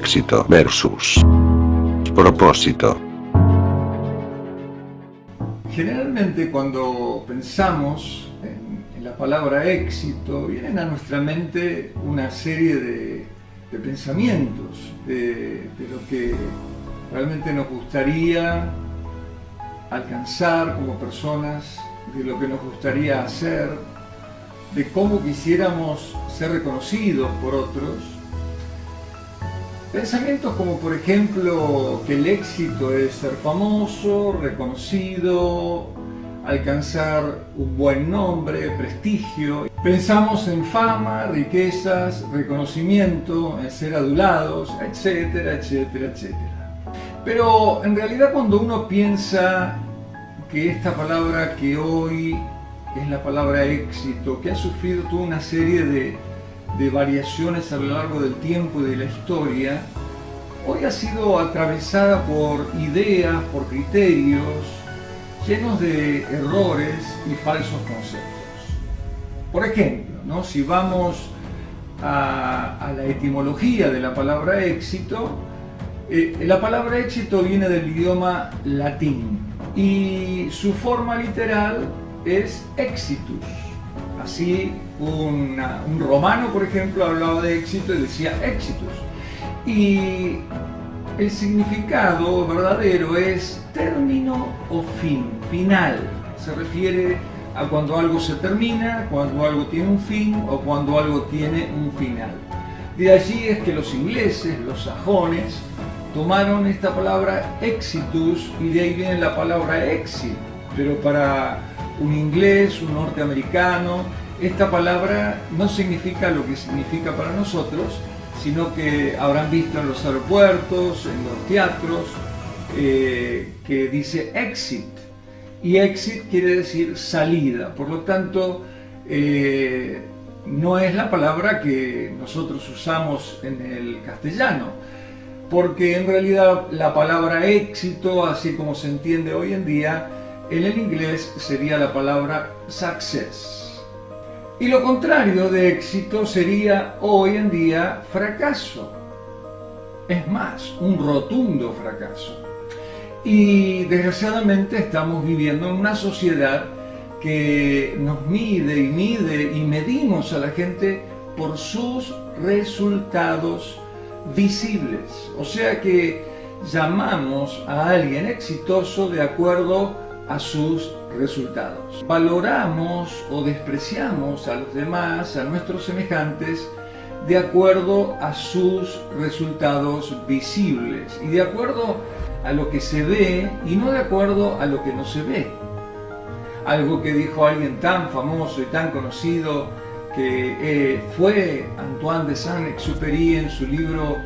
éxito versus propósito. Generalmente cuando pensamos en la palabra éxito, vienen a nuestra mente una serie de pensamientos, de lo que realmente nos gustaría alcanzar como personas, de lo que nos gustaría hacer, de cómo quisiéramos ser reconocidos por otros. Pensamientos como, por ejemplo, que el éxito es ser famoso, reconocido, alcanzar un buen nombre, prestigio. Pensamos en fama, riquezas, reconocimiento, en ser adulados, etcétera, etcétera, etcétera. Pero en realidad cuando uno piensa que esta palabra que hoy es la palabra éxito, que ha sufrido toda una serie de variaciones a lo largo del tiempo y de la historia, hoy ha sido atravesada por ideas, por criterios llenos de errores y falsos conceptos. Por ejemplo, ¿no? Si vamos a la etimología de la palabra éxito, la palabra éxito viene del idioma latín y su forma literal es exitus. Así un romano, por ejemplo, hablaba de éxito y decía exitus. Y el significado verdadero es término o fin, final. Se refiere a cuando algo se termina, cuando algo tiene un fin o cuando algo tiene un final. De allí es que los ingleses, los sajones, tomaron esta palabra exitus y de ahí viene la palabra exit. Pero para un inglés, un norteamericano, esta palabra no significa lo que significa para nosotros, sino que habrán visto en los aeropuertos, en los teatros, que dice exit. Y exit quiere decir salida. Por lo tanto, no es la palabra que nosotros usamos en el castellano, porque en realidad la palabra éxito, así como se entiende hoy en día, en el inglés sería la palabra success. Y lo contrario de éxito sería hoy en día fracaso. Es más, un rotundo fracaso. Y desgraciadamente estamos viviendo en una sociedad que nos mide y medimos a la gente por sus resultados visibles. O sea que llamamos a alguien exitoso de acuerdo a sus resultados. Valoramos o despreciamos a los demás, a nuestros semejantes, de acuerdo a sus resultados visibles y de acuerdo a lo que se ve y no de acuerdo a lo que no se ve. Algo que dijo alguien tan famoso y tan conocido que fue Antoine de Saint-Exupéry en su libro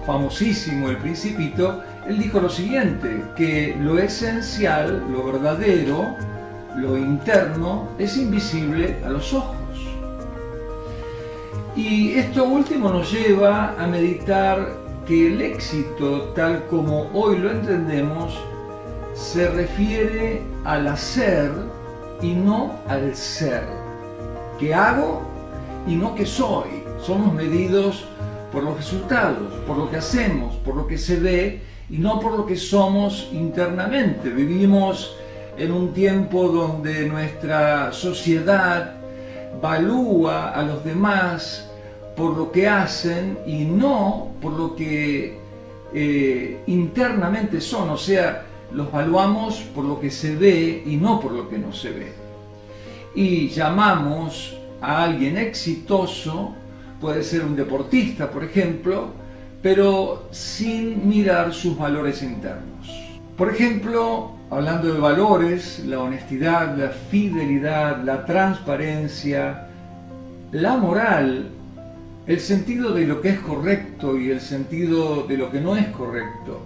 famosísimo El Principito. Él dijo lo siguiente, que lo esencial, lo verdadero, lo interno, es invisible a los ojos. Y esto último nos lleva a meditar que el éxito, tal como hoy lo entendemos, se refiere al hacer y no al ser. ¿Qué hago y no qué soy? Somos medidos por los resultados, por lo que hacemos, por lo que se ve, y no por lo que somos internamente. Vivimos en un tiempo donde nuestra sociedad valúa a los demás por lo que hacen y no por lo que internamente son. O sea, los valuamos por lo que se ve y no por lo que no se ve. Y llamamos a alguien exitoso, puede ser un deportista, por ejemplo, pero sin mirar sus valores internos. Por ejemplo, hablando de valores, la honestidad, la fidelidad, la transparencia, la moral, el sentido de lo que es correcto y el sentido de lo que no es correcto.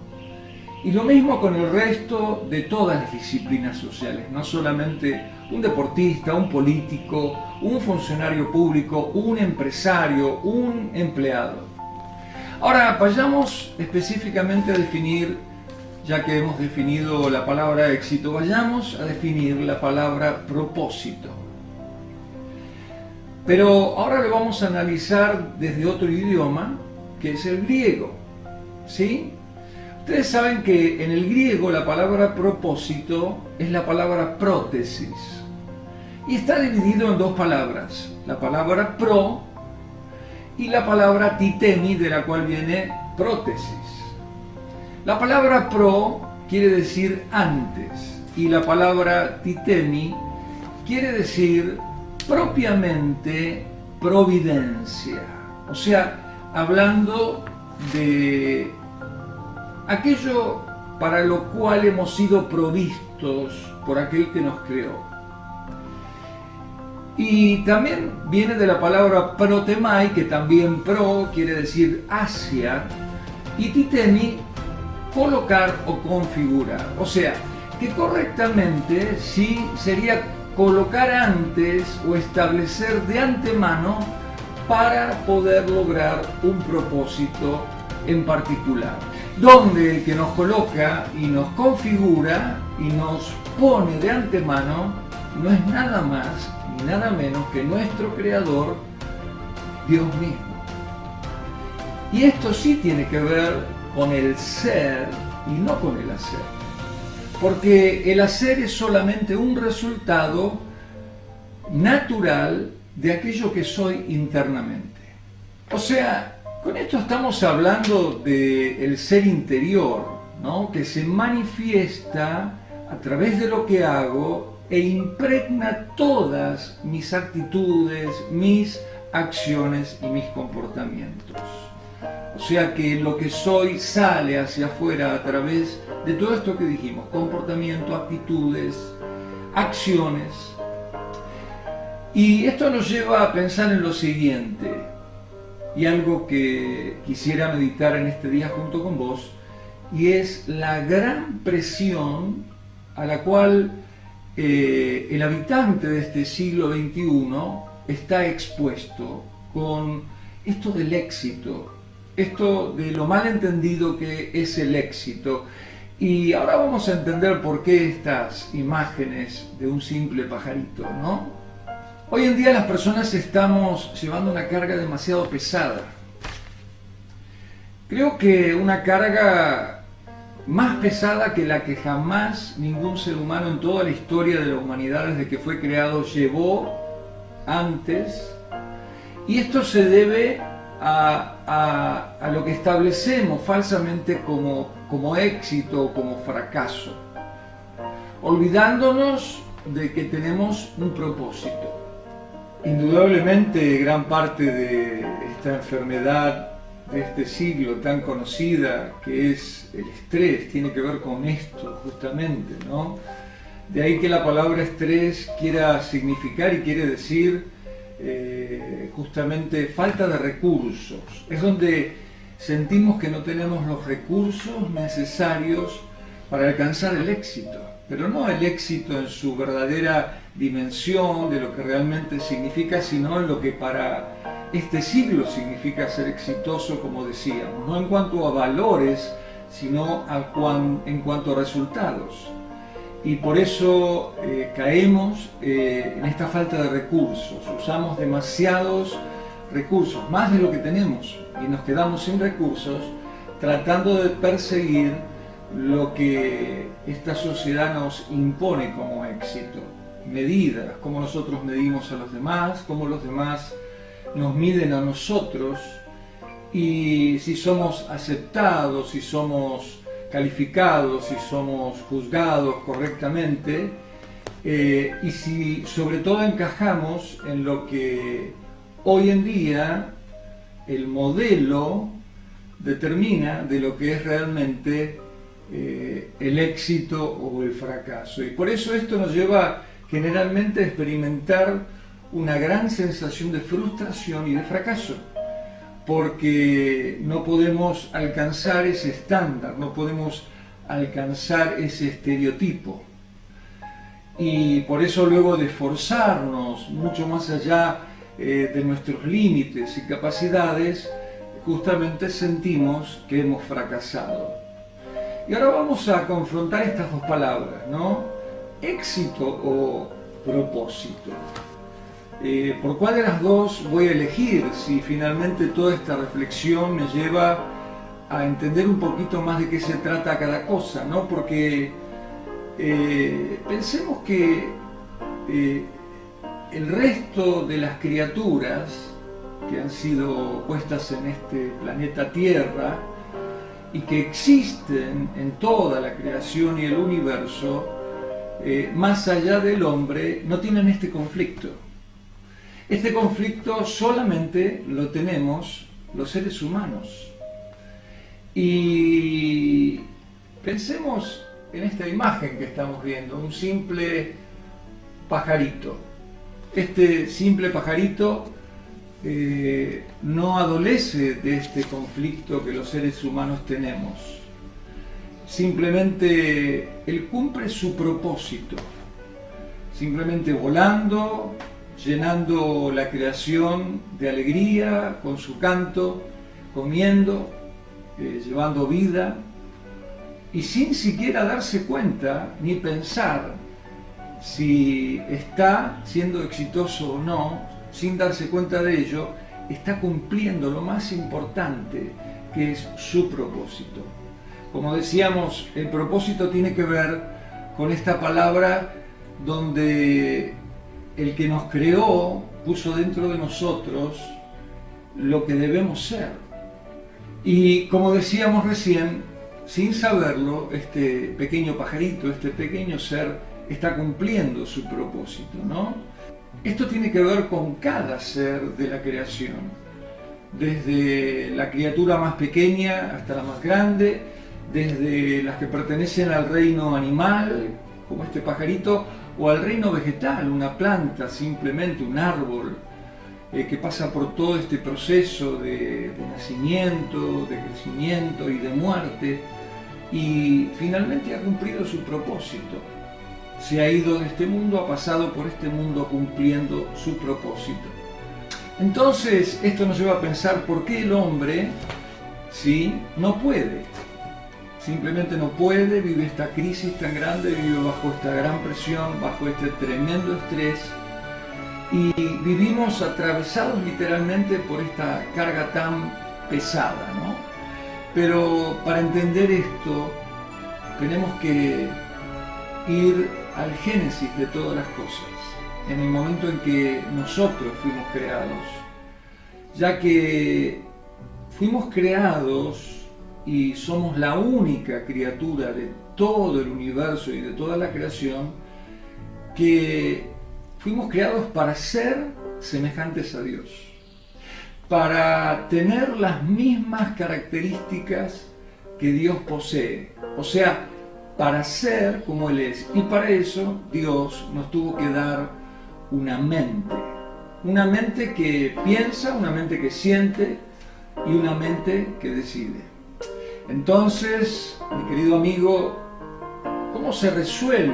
Y lo mismo con el resto de todas las disciplinas sociales, no solamente un deportista, un político, un funcionario público, un empresario, un empleado. Ahora vayamos específicamente a definir, ya que hemos definido la palabra éxito, vayamos a definir la palabra propósito. Pero ahora lo vamos a analizar desde otro idioma, que es el griego. ¿sí? Ustedes saben que en el griego la palabra propósito es la palabra prótesis y está dividido en dos palabras, la palabra pro y la palabra titemi, de la cual viene prótesis. La palabra pro quiere decir antes y la palabra titemi quiere decir propiamente providencia, o sea, hablando de aquello para lo cual hemos sido provistos por aquel que nos creó. Y también viene de la palabra protemai, que también pro quiere decir hacia, y titemi, colocar o configurar. O sea, que correctamente sí sería colocar antes o establecer de antemano para poder lograr un propósito en particular, donde el que nos coloca y nos configura y nos pone de antemano no es nada más ni nada menos que nuestro Creador, Dios mismo. Y esto sí tiene que ver con el ser y no con el hacer, porque el hacer es solamente un resultado natural de aquello que soy internamente. O sea, con esto estamos hablando del ser interior, ¿no? Que se manifiesta a través de lo que hago e impregna todas mis actitudes, mis acciones y mis comportamientos. O sea que lo que soy sale hacia afuera a través de todo esto que dijimos, comportamiento, actitudes, acciones. Y esto nos lleva a pensar en lo siguiente, y algo que quisiera meditar en este día junto con vos, y es la gran presión a la cual el habitante de este siglo XXI está expuesto con esto del éxito, esto de lo mal entendido que es el éxito. Y ahora vamos a entender por qué estas imágenes de un simple pajarito, ¿no? Hoy en día las personas estamos llevando una carga demasiado pesada. Creo que una carga más pesada que la que jamás ningún ser humano en toda la historia de la humanidad desde que fue creado llevó antes. Y esto se debe a lo que establecemos falsamente como éxito o como fracaso, olvidándonos de que tenemos un propósito. Indudablemente gran parte de esta enfermedad de este siglo tan conocida que es el estrés tiene que ver con esto justamente, ¿no? De ahí que la palabra estrés quiera significar y quiere decir justamente falta de recursos. Es donde sentimos que no tenemos los recursos necesarios para alcanzar el éxito, pero no el éxito en su verdadera dimensión de lo que realmente significa, sino en lo que para este siglo significa ser exitoso, como decíamos, no en cuanto a valores, sino en cuanto a resultados. Y por eso caemos en esta falta de recursos, usamos demasiados recursos, más de lo que tenemos, y nos quedamos sin recursos tratando de perseguir lo que esta sociedad nos impone como éxito, medidas, cómo nosotros medimos a los demás, cómo los demás nos miden a nosotros, y si somos aceptados, si somos calificados, si somos juzgados correctamente, y si sobre todo encajamos en lo que hoy en día el modelo determina de lo que es realmente el éxito o el fracaso. Y por eso esto nos lleva generalmente a experimentar una gran sensación de frustración y de fracaso, porque no podemos alcanzar ese estándar, no podemos alcanzar ese estereotipo. Y por eso luego de esforzarnos mucho más allá de nuestros límites y capacidades, justamente sentimos que hemos fracasado. Y ahora vamos a confrontar estas dos palabras, ¿no? Éxito o propósito. ¿Por cuál de las dos voy a elegir si finalmente toda esta reflexión me lleva a entender un poquito más de qué se trata cada cosa, ¿no? Porque pensemos que el resto de las criaturas que han sido puestas en este planeta Tierra y que existen en toda la creación y el universo, más allá del hombre, no tienen este conflicto. Este conflicto solamente lo tenemos los seres humanos. Y pensemos en esta imagen que estamos viendo, un simple pajarito. Este simple pajarito no adolece de este conflicto que los seres humanos tenemos. Simplemente él cumple su propósito, simplemente volando, llenando la creación de alegría con su canto, comiendo, llevando vida, y sin siquiera darse cuenta ni pensar si está siendo exitoso o no, sin darse cuenta de ello, está cumpliendo lo más importante, que es su propósito. Como decíamos, el propósito tiene que ver con esta palabra donde el que nos creó puso dentro de nosotros lo que debemos ser. Y como decíamos recién, sin saberlo, este pequeño pajarito, este pequeño ser, está cumpliendo su propósito, ¿no? Esto tiene que ver con cada ser de la creación, desde la criatura más pequeña hasta la más grande, desde las que pertenecen al reino animal, como este pajarito, o al reino vegetal, una planta, simplemente un árbol, que pasa por todo este proceso de nacimiento, de crecimiento y de muerte, y finalmente ha cumplido su propósito. Se ha ido de este mundo, ha pasado por este mundo cumpliendo su propósito. Entonces, esto nos lleva a pensar por qué el hombre, ¿sí?, no puede. Simplemente no puede, vive esta crisis tan grande, vive bajo esta gran presión, bajo este tremendo estrés, y vivimos atravesados literalmente por esta carga tan pesada, ¿no? Pero para entender esto, tenemos que ir al génesis de todas las cosas, en el momento en que nosotros fuimos creados, ya que fuimos creados y somos la única criatura de todo el universo y de toda la creación que fuimos creados para ser semejantes a Dios, para tener las mismas características que Dios posee, o sea, para ser como Él es. Y para eso Dios nos tuvo que dar una mente que piensa, una mente que siente y una mente que decide. Entonces, mi querido amigo, ¿cómo se resuelve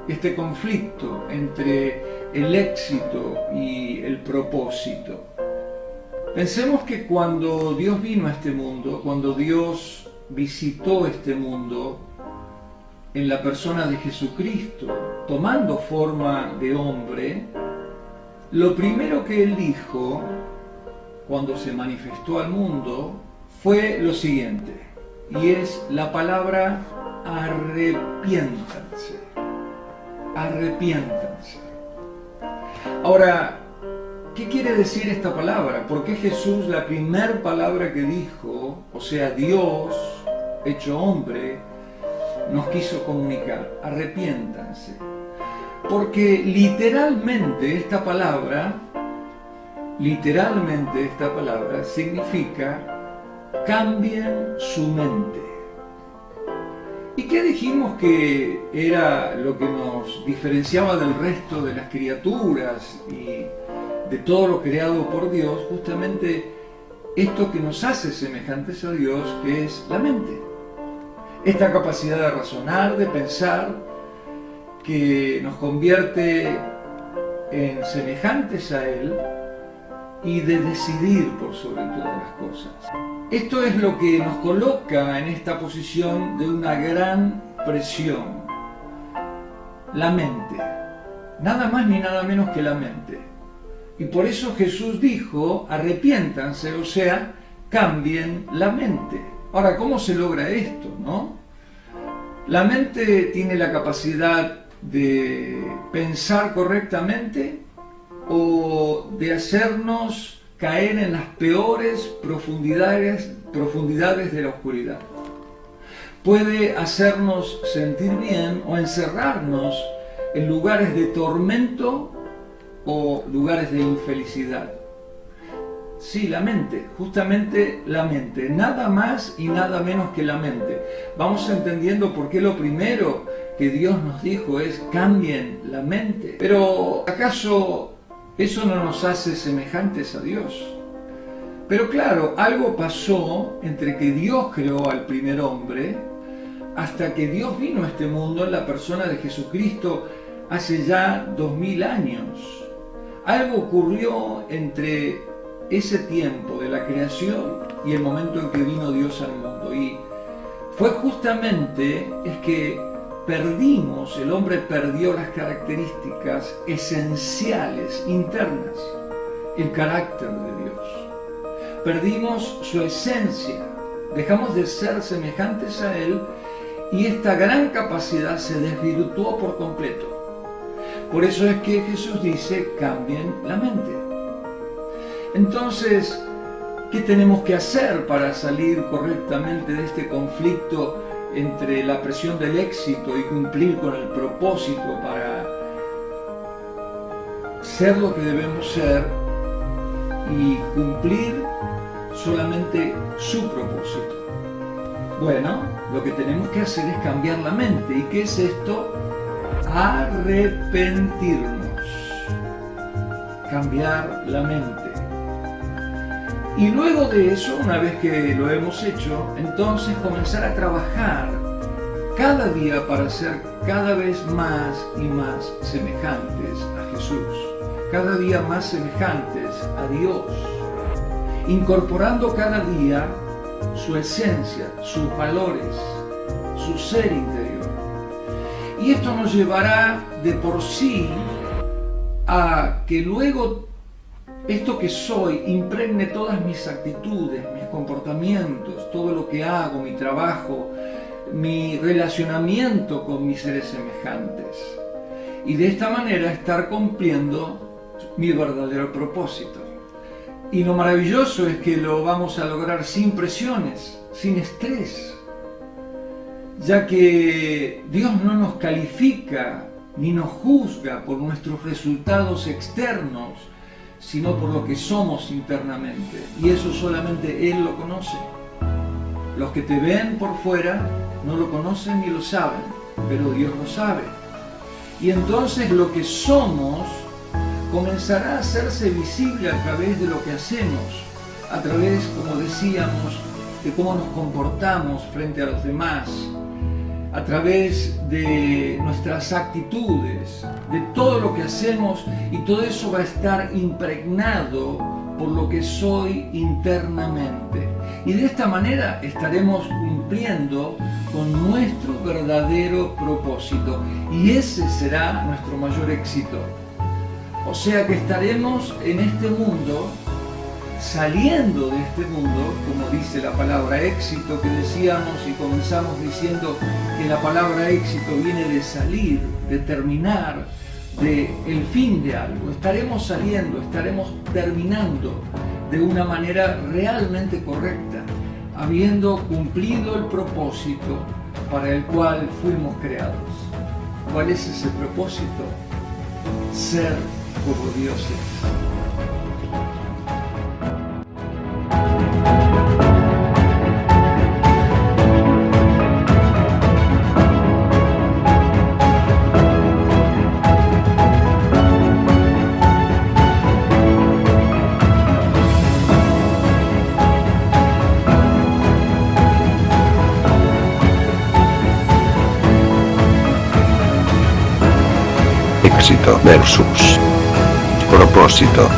este conflicto entre el éxito y el propósito? Pensemos que cuando Dios vino a este mundo, cuando Dios visitó este mundo en la persona de Jesucristo, tomando forma de hombre, lo primero que Él dijo cuando se manifestó al mundo fue lo siguiente, y es la palabra arrepiéntanse. Arrepiéntanse. Ahora, ¿qué quiere decir esta palabra? ¿Por qué Jesús, la primera palabra que dijo, o sea, Dios hecho hombre, nos quiso comunicar? Arrepiéntanse. Porque literalmente esta palabra significa cambien su mente. ¿Y qué dijimos que era lo que nos diferenciaba del resto de las criaturas y de todo lo creado por Dios? Justamente esto que nos hace semejantes a Dios, que es la mente. Esta capacidad de razonar, de pensar, que nos convierte en semejantes a Él y de decidir por sobre todas las cosas. Esto es lo que nos coloca en esta posición de una gran presión. La mente. Nada más ni nada menos que la mente. Y por eso Jesús dijo, arrepiéntanse, o sea, cambien la mente. Ahora, ¿cómo se logra esto, no? La mente tiene la capacidad de pensar correctamente o de hacernos caer en las peores profundidades de la oscuridad. Puede hacernos sentir bien o encerrarnos en lugares de tormento o lugares de infelicidad. Sí, la mente, justamente la mente, nada más y nada menos que la mente. Vamos entendiendo por qué lo primero que Dios nos dijo es cambien la mente. Pero ¿acaso eso no nos hace semejantes a Dios? Pero claro, algo pasó entre que Dios creó al primer hombre hasta que Dios vino a este mundo en la persona de Jesucristo hace ya 2000 años. Algo ocurrió entre ese tiempo de la creación y el momento en que vino Dios al mundo. Y fue justamente es que el hombre perdió las características esenciales, internas, el carácter de Dios. Perdimos su esencia, dejamos de ser semejantes a Él y esta gran capacidad se desvirtuó por completo. Por eso es que Jesús dice, cambien la mente. Entonces, ¿qué tenemos que hacer para salir correctamente de este conflicto entre la presión del éxito y cumplir con el propósito para ser lo que debemos ser y cumplir solamente su propósito? Bueno, lo que tenemos que hacer es cambiar la mente. ¿Y qué es esto? Arrepentirnos. Cambiar la mente. Y luego de eso, una vez que lo hemos hecho, entonces comenzar a trabajar cada día para ser cada vez más y más semejantes a Jesús, cada día más semejantes a Dios, incorporando cada día su esencia, sus valores, su ser interior. Y esto nos llevará de por sí a que luego esto que soy impregne todas mis actitudes, mis comportamientos, todo lo que hago, mi trabajo, mi relacionamiento con mis seres semejantes. Y de esta manera estar cumpliendo mi verdadero propósito. Y lo maravilloso es que lo vamos a lograr sin presiones, sin estrés, ya que Dios no nos califica ni nos juzga por nuestros resultados externos, sino por lo que somos internamente. Y eso solamente Él lo conoce. Los que te ven por fuera no lo conocen ni lo saben, pero Dios lo sabe. Y entonces lo que somos comenzará a hacerse visible a través de lo que hacemos, a través, como decíamos, de cómo nos comportamos frente a los demás, a través de nuestras actitudes, de todo lo que hacemos, y todo eso va a estar impregnado por lo que soy internamente. Y de esta manera estaremos cumpliendo con nuestro verdadero propósito, y ese será nuestro mayor éxito. O sea que estaremos en este mundo, saliendo de este mundo, como dice la palabra éxito, que decíamos y comenzamos diciendo que la palabra éxito viene de salir, de terminar, de el fin de algo. Estaremos saliendo, estaremos terminando de una manera realmente correcta, habiendo cumplido el propósito para el cual fuimos creados. ¿Cuál es ese propósito? Ser como Dios es. Éxito versus propósito.